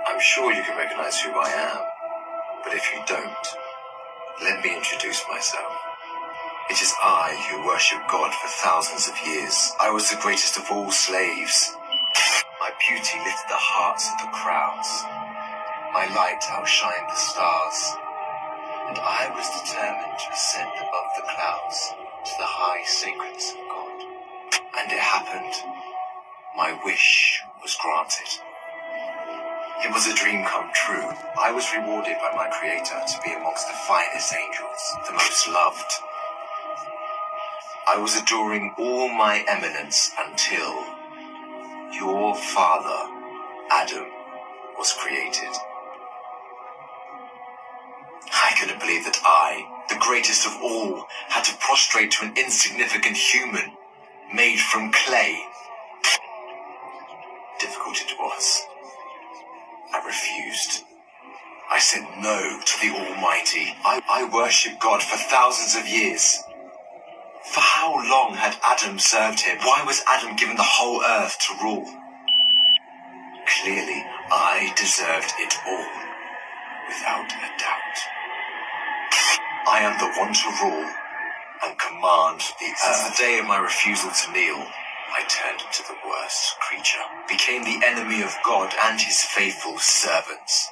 I'm sure you can recognize who I am, but if you don't, let me introduce myself. It is I who worship God for thousands of years. I was the greatest of all slaves. My beauty lifted the hearts of the crowds. My light outshined the stars. And I was determined to ascend above the clouds to the high sacredness of God. And it happened. My wish was granted. It was a dream come true. I was rewarded by my Creator to be amongst the finest angels, the most loved. I was adoring all my eminence until your father, Adam, was created. I couldn't believe that I, the greatest of all, had to prostrate to an insignificant human made from clay. Difficult it was. I refused. I said no to the Almighty. I worshipped God for thousands of years. For how long had Adam served him? Why was Adam given the whole earth to rule? Clearly, I deserved it all, without a doubt. I am the one to rule and command the earth. Since the day of my refusal to kneel, I turned into the worst creature, became the enemy of God and his faithful servants.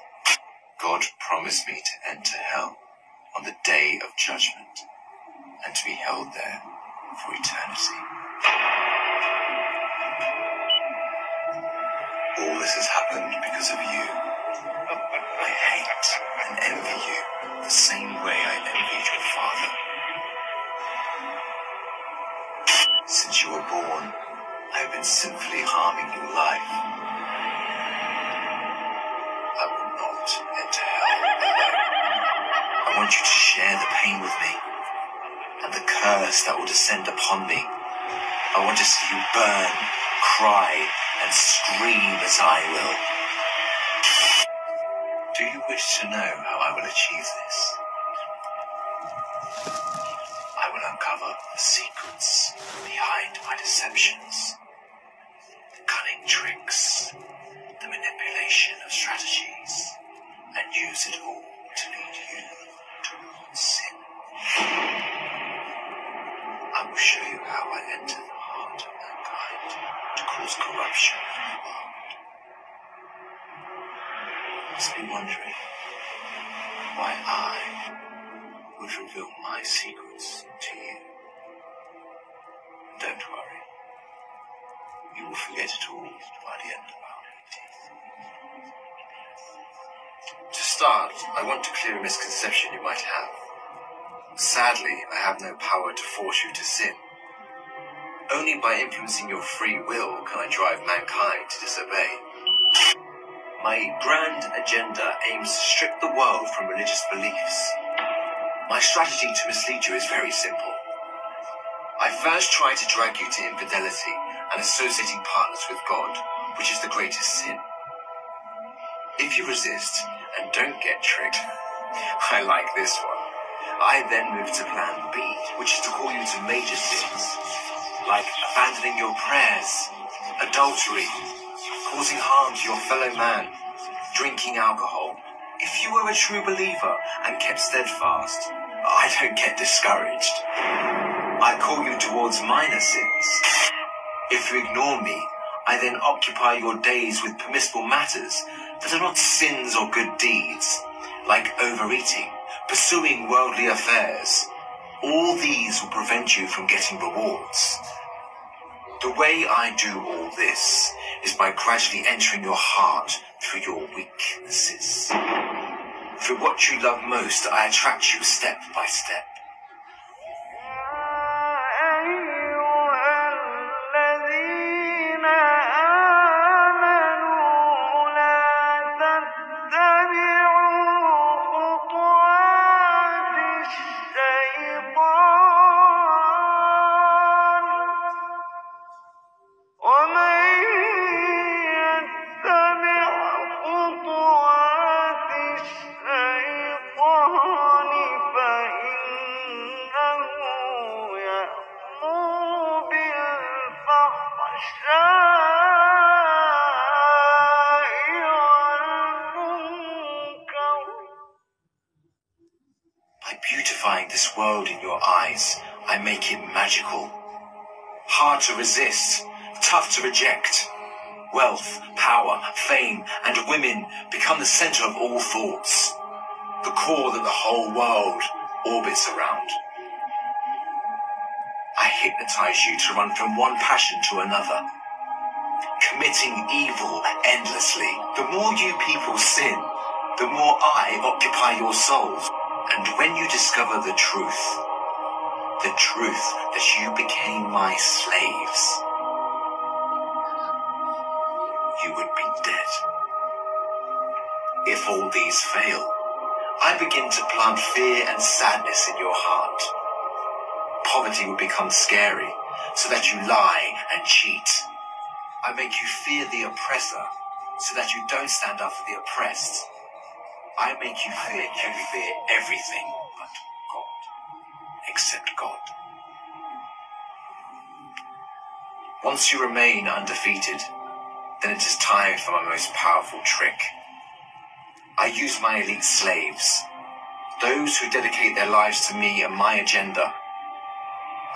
God promised me to enter hell on the day of judgment and to be held there for eternity. All this has happened because of you. I hate and envy you the same way I envied your father. Since you were born, I have been sinfully harming your life. I will not enter hell alone. I want you to share the pain with me and the curse that will descend upon me. I want to see you burn, cry, and scream as I will. Do you wish to know how I will achieve this? I will uncover the secrets behind my deceptions, the cunning tricks, the manipulation of strategies, and use it all to lead you towards sin. I will show you how I enter the heart of mankind to cause corruption in the world. You must be wondering why I would reveal my secrets to you. Don't worry. You will forget it all by the end of our meeting. To start, I want to clear a misconception you might have. Sadly, I have no power to force you to sin. Only by influencing your free will can I drive mankind to disobey. My grand agenda aims to strip the world from religious beliefs. My strategy to mislead you is very simple. I first try to drag you to infidelity and associating partners with God, which is the greatest sin. If you resist and don't get tricked, I like this one. I then move to plan B, which is to call you to major sins, like abandoning your prayers, adultery, causing harm to your fellow man, drinking alcohol. If you were a true believer and kept steadfast, I don't get discouraged. I call you towards minor sins. If you ignore me, I then occupy your days with permissible matters that are not sins or good deeds, like overeating, pursuing worldly affairs. All these will prevent you from getting rewards. The way I do all this is by gradually entering your heart through your weaknesses. Through what you love most, I attract you step by step. beautifying this world in your eyes, I make it magical. Hard to resist, tough to reject. Wealth, power, fame, and women become the center of all thoughts, the core that the whole world orbits around. I hypnotize you to run from one passion to another, committing evil endlessly. The more you people sin, the more I occupy your souls. And when you discover the truth that you became my slaves, you would be dead. If all these fail, I begin to plant fear and sadness in your heart. Poverty will become scary, so that you lie and cheat. I make you fear the oppressor, so that you don't stand up for the oppressed. I make you fear everything but God, except God. Once you remain undefeated, then it is time for my most powerful trick. I use my elite slaves, those who dedicate their lives to me and my agenda.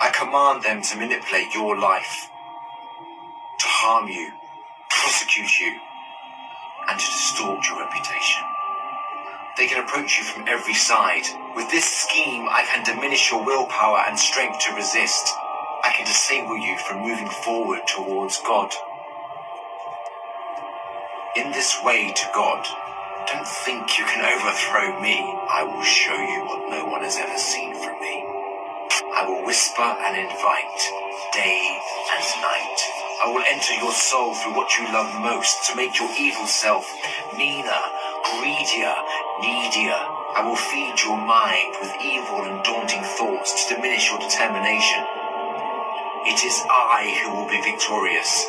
I command them to manipulate your life, to harm you, prosecute you, and to distort your reputation. They can approach you from every side. With this scheme, I can diminish your willpower and strength to resist. I can disable you from moving forward towards God. In this way to God, don't think you can overthrow me. I will show you what no one has ever seen from me. I will whisper and invite, day and night. I will enter your soul through what you love most to make your evil self meaner, greedier, needier. I will feed your mind with evil and daunting thoughts to diminish your determination. It is I who will be victorious.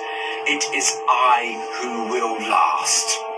It is I who will last.